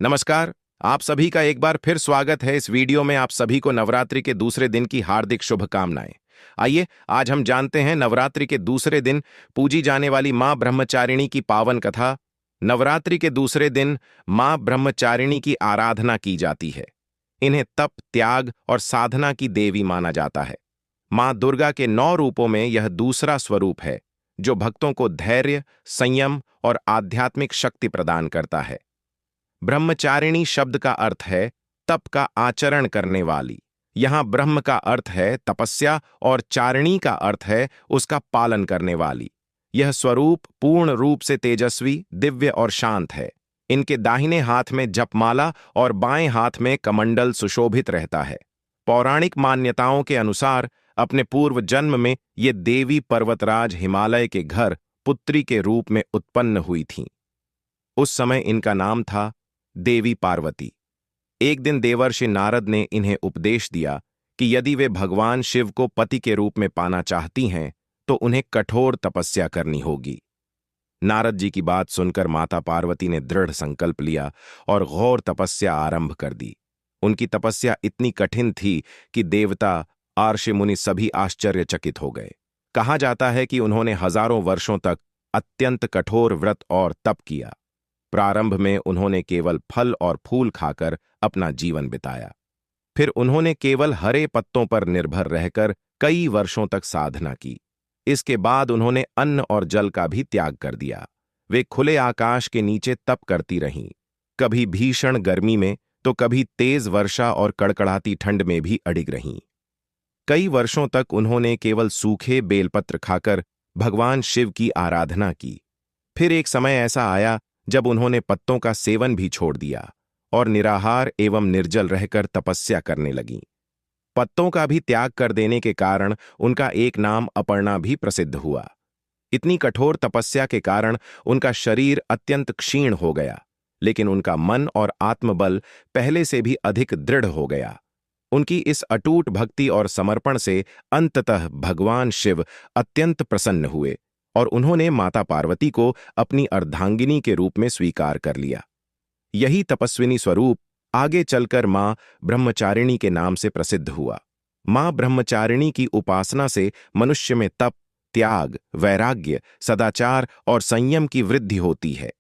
नमस्कार। आप सभी का एक बार फिर स्वागत है। इस वीडियो में आप सभी को नवरात्रि के दूसरे दिन की हार्दिक शुभकामनाएं। आइए आज हम जानते हैं नवरात्रि के दूसरे दिन पूजी जाने वाली मां ब्रह्मचारिणी की पावन कथा। नवरात्रि के दूसरे दिन मां ब्रह्मचारिणी की आराधना की जाती है। इन्हें तप, त्याग और साधना की देवी माना जाता है। मां दुर्गा के 9 रूपों में यह दूसरा स्वरूप है जो भक्तों को धैर्य, संयम और आध्यात्मिक शक्ति प्रदान करता है। ब्रह्मचारिणी शब्द का अर्थ है तप का आचरण करने वाली। यहां ब्रह्म का अर्थ है तपस्या और चारिणी का अर्थ है उसका पालन करने वाली। यह स्वरूप पूर्ण रूप से तेजस्वी, दिव्य और शांत है। इनके दाहिने हाथ में जपमाला और बाएं हाथ में कमंडल सुशोभित रहता है। पौराणिक मान्यताओं के अनुसार अपने पूर्व जन्म में ये देवी पर्वतराज हिमालय के घर पुत्री के रूप में उत्पन्न हुई थीं। उस समय इनका नाम था देवी पार्वती। एक दिन देवर्षि नारद ने इन्हें उपदेश दिया कि यदि वे भगवान शिव को पति के रूप में पाना चाहती हैं तो उन्हें कठोर तपस्या करनी होगी। नारद जी की बात सुनकर माता पार्वती ने दृढ़ संकल्प लिया और घोर तपस्या आरंभ कर दी। उनकी तपस्या इतनी कठिन थी कि देवता, आर्षि मुनि सभी आश्चर्यचकित हो गए। कहा जाता है कि उन्होंने हजारों वर्षों तक अत्यंत कठोर व्रत और तप किया। प्रारंभ में उन्होंने केवल फल और फूल खाकर अपना जीवन बिताया। फिर उन्होंने केवल हरे पत्तों पर निर्भर रहकर कई वर्षों तक साधना की। इसके बाद उन्होंने अन्न और जल का भी त्याग कर दिया। वे खुले आकाश के नीचे तप करती रहीं, कभी भीषण गर्मी में तो कभी तेज वर्षा और कड़कड़ाती ठंड में भी अडिग रहीं। कई वर्षों तक उन्होंने केवल सूखे बेलपत्र खाकर भगवान शिव की आराधना की। फिर एक समय ऐसा आया जब उन्होंने पत्तों का सेवन भी छोड़ दिया और निराहार एवं निर्जल रहकर तपस्या करने लगीं। पत्तों का भी त्याग कर देने के कारण उनका एक नाम अपर्णा भी प्रसिद्ध हुआ। इतनी कठोर तपस्या के कारण उनका शरीर अत्यंत क्षीण हो गया, लेकिन उनका मन और आत्मबल पहले से भी अधिक दृढ़ हो गया। उनकी इस अटूट भक्ति और समर्पण से अंततः भगवान शिव अत्यंत प्रसन्न हुए और उन्होंने माता पार्वती को अपनी अर्धांगिनी के रूप में स्वीकार कर लिया। यही तपस्विनी स्वरूप आगे चलकर मां ब्रह्मचारिणी के नाम से प्रसिद्ध हुआ। मां ब्रह्मचारिणी की उपासना से मनुष्य में तप, त्याग, वैराग्य, सदाचार और संयम की वृद्धि होती है।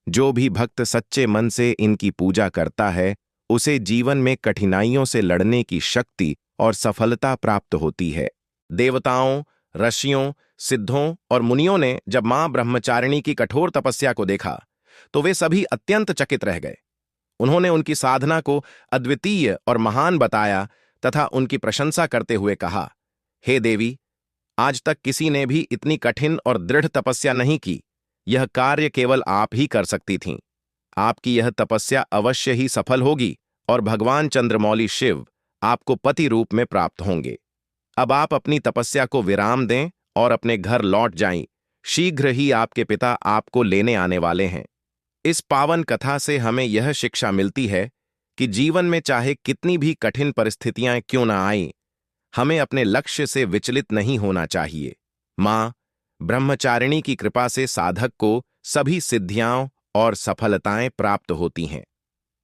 जो भी भक्त सच्चे मन से इनकी पूजा करता है उसे जीवन में कठिनाइयों से लड़ने की शक्ति और सफलता प्राप्त होती है। देवताओं, ऋषियों, सिद्धों और मुनियों ने जब मां ब्रह्मचारिणी की कठोर तपस्या को देखा तो वे सभी अत्यंत चकित रह गए। उन्होंने उनकी साधना को अद्वितीय और महान बताया तथा उनकी प्रशंसा करते हुए कहा, हे देवी, आज तक किसी ने भी इतनी कठिन और दृढ़ तपस्या नहीं की। यह कार्य केवल आप ही कर सकती थीं। आपकी यह तपस्या अवश्य ही सफल होगी और भगवान चंद्रमौली शिव आपको पति रूप में प्राप्त होंगे। अब आप अपनी तपस्या को विराम दें और अपने घर लौट जाएं। शीघ्र ही आपके पिता आपको लेने आने वाले हैं। इस पावन कथा से हमें यह शिक्षा मिलती है कि जीवन में चाहे कितनी भी कठिन परिस्थितियां क्यों न आईं, हमें अपने लक्ष्य से विचलित नहीं होना चाहिए। मां ब्रह्मचारिणी की कृपा से साधक को सभी सिद्धियां और सफलताएं प्राप्त होती हैं।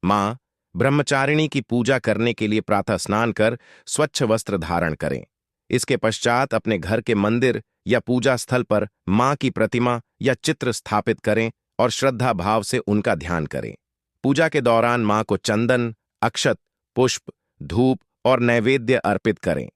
मां ब्रह्मचारिणी की पूजा करने के लिए प्रातः स्नान कर स्वच्छ वस्त्र धारण करें। इसके पश्चात अपने घर के मंदिर या पूजा स्थल पर मां की प्रतिमा या चित्र स्थापित करें और श्रद्धा भाव से उनका ध्यान करें। पूजा के दौरान मां को चंदन, अक्षत, पुष्प, धूप और नैवेद्य अर्पित करें।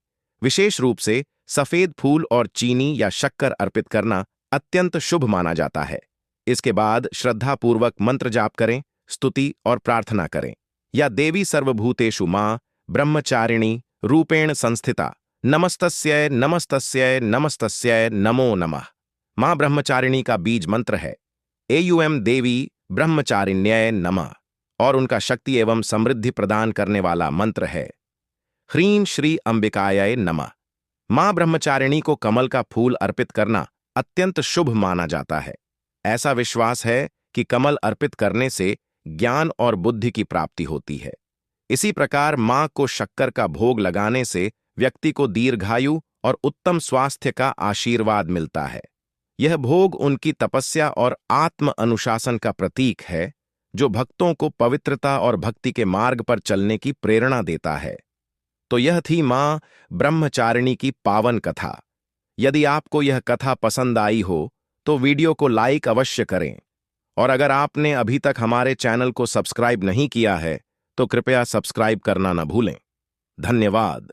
विशेष रूप से सफेद फूल और चीनी या शक्कर अर्पित करना अत्यंत शुभ माना जाता है। इसके बाद श्रद्धापूर्वक मंत्र जाप करें, स्तुति और प्रार्थना करें। या देवी सर्वभूतेषु मां ब्रह्मचारिणी रूपेण संस्थिता नमस्तस्यै नमस्तस्यै नमस्तस्यै नमो नमः। मां ब्रह्मचारिणी का बीज मंत्र है एयुएम देवी ब्रह्मचारिण्यै नमः और उनका शक्ति एवं समृद्धि प्रदान करने वाला मंत्र है ह्रीं श्री अंबिकायै नमः। मां ब्रह्मचारिणी को कमल का फूल अर्पित करना अत्यंत शुभ माना जाता है। ऐसा विश्वास है कि कमल अर्पित करने से ज्ञान और बुद्धि की प्राप्ति होती है। इसी प्रकार मां को शक्कर का भोग लगाने से व्यक्ति को दीर्घायु और उत्तम स्वास्थ्य का आशीर्वाद मिलता है। यह भोग उनकी तपस्या और आत्म अनुशासन का प्रतीक है जो भक्तों को पवित्रता और भक्ति के मार्ग पर चलने की प्रेरणा देता है। तो यह थी मां ब्रह्मचारिणी की पावन कथा। यदि आपको यह कथा पसंद आई हो तो वीडियो को लाइक अवश्य करें, और अगर आपने अभी तक हमारे चैनल को सब्सक्राइब नहीं किया है तो कृपया सब्सक्राइब करना न भूलें। धन्यवाद।